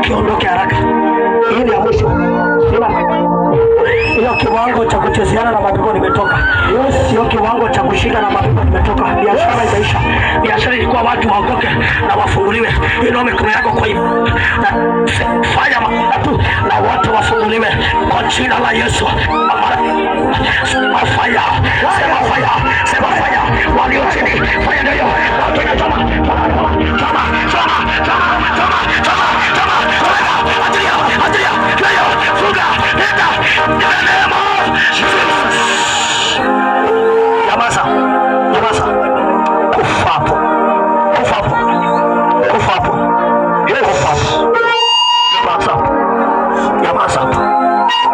ukiondoke haraka. Hii ni ya mwisho. Hiyo kiwango cha kuchezeana na mapepo nimetoka. Hiyo kiwango cha kushika na mapepo nimetoka. Biashara imeisha. Biashara ilikuwa watu waokoke na wafunguliwe. Inua mikono yako kwa hiyo. Na fanya watu na watu wafunguliwe kwa jina la Yesu. Sema fire. Sema fire. Sema fire. Walio chini. Fire ndio. Watu wanachoma. Choma. Adia. Fuga. Nenda. Nyamaza. Kufa hapo.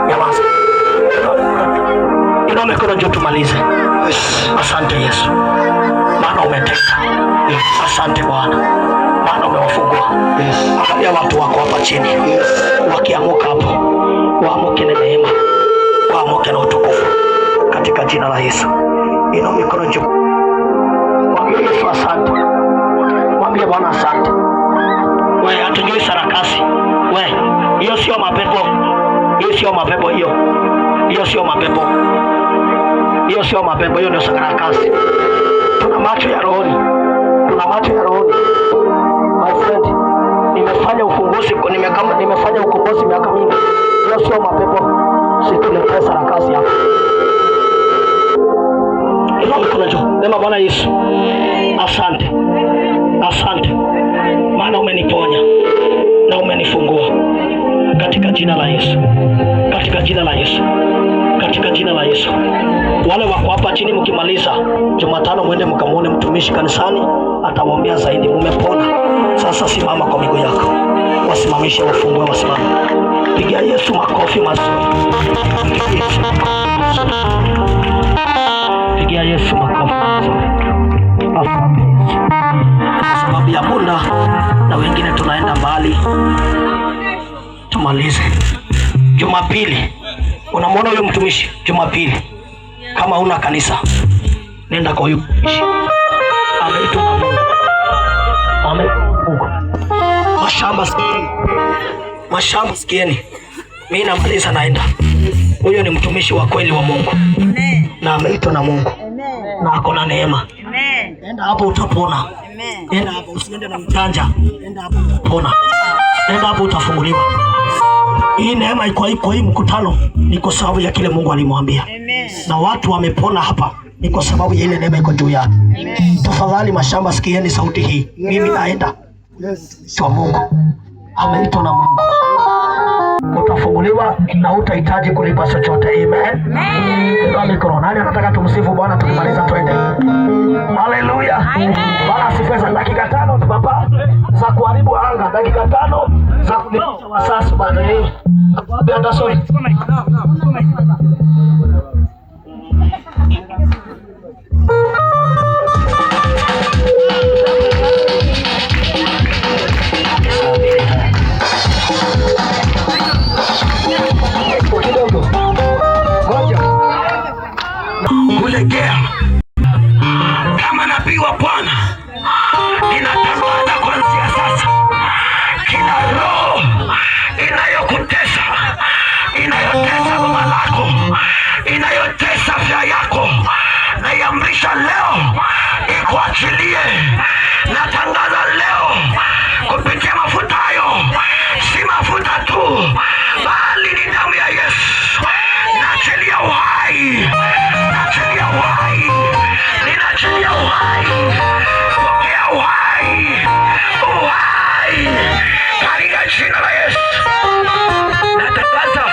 Nyamaza. Inua mikono juu tumalize. Asante Yesu, maana umetenda. Asante Bwana, maana umewafungua. Angalia watu wako hapa chini, wakiamuka hapo, waamuke na neema, waamuke na utukufu katika jina la Yesu. Inua mikono juu, mwambie Yesu asante, mwambie Bwana asante. Wewe hatujui sarakasi, wewe hiyo sio mapepo, hiyo sio mapepo, hiyo sio mapepo, hiyo sio mapepo, hiyo ndio sarakasi. Tuna macho ya rohoni, my friend. Nimefanya ukombozi miaka mingi. Hiyo sio mapepo, situletee sarakasi hapa. Inua mikono juu, sema Bwana Yesu asante, maana umeniponya na umenifungua katika jina la Yesu, katika jina la Yesu. Wale wako hapa chini, mkimaliza Jumatano mwende mkamuone mtumishi kanisani, atawaambia zaidi. Mmepona. Sasa simama kwa miguu yako, wasimamishe, wafungue, wasimame. Pigia Yesu makofi mazuri. Pigia Yesu makofi mazuri. Asante Yesu. Kwa sababu ya muda na wengine tunaenda mbali, tumalize. Jumapili, unamwona huyo mtumishi Jumapili, kama una kanisa, nenda kwa huyo mtumishi. Ameitwa na Mungu. Mashamba sikieni. Mimi namaliza, naenda. Huyo ni mtumishi wa kweli wa Mungu. Amen. Na ameitwa na Mungu. Amen. Na ako na neema. Amen. Nenda hapo utapona. Amen. Nenda hapo, usiende na mjanja. Nenda hapo utapona. Nenda hapo utafunguliwa. Hii neema iko hii mkutano ni kwa sababu ya kile Mungu alimwambia. Amen. Na watu wamepona hapa ni kwa sababu ya ile neema iko juu yake. Amen. Tafadhali mashamba, sikieni sauti hii. Mimi naenda. Yes. Kwa Mungu. Ameitwa na Mungu. Utafunguliwa na utahitaji kulipa chochote. Amen. Amen. Mikono. Nani anataka tumsifu Bwana tukimaliza twende? Haleluya. Bwana asifiwe. Dakika 5 tu baba za kuharibu anga, dakika 5 za kulipa wasasi bwana. Bwana sorry. Kulegea kama nabii wa Bwana, ninatangaza kuanzia sasa, kila roho inayotesa baba lako, inayotesa afya yako, naiamrisha leo ikuachilie. Natangaza leo kupitia mafuta hayo, si mafuta tu, bali ni damu ya Yesu. Naachilia uhai. Ninaachilia uhai. Pokea uhai katika jina la Yesu. Natangaza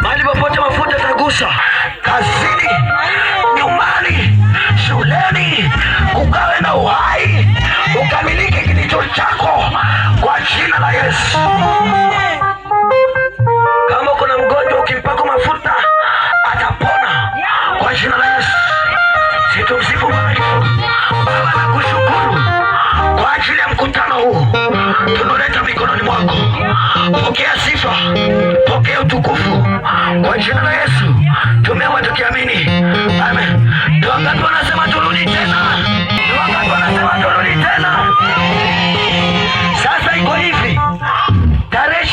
mahali popote mafuta tagusa, kazini, nyumbani, shuleni, ukawe na uhai, ukamilike kilicho chako kwa jina la Yesu. Kama kuna mgonjwa ukimpaka mafuta atapona kwa jina la Yesu. Situmsifu Baba, nakushukuru kwa ajili ya mkutano huu. Tunaleta mikononi mwako. Pokea sifa, pokea utukufu kwa jina la Yesu. Tumeomba tukiamini. Amen. Wakati wanasema turudi tena. Sasa iko hivi. Tarehe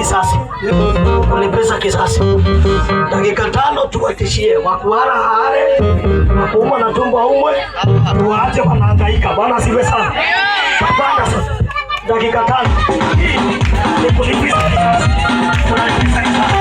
kisasi. Kulipiza kisasi. Dakika 5 tuwatishie wakuhara hare, wakuumwa na tumbo aumwe, tuwaache wanahangaika. Bwana asifiwe sana. Tapanda sasa. Dakika 5. Hii ni kulipiza kisasi. Tunalipiza kisasi.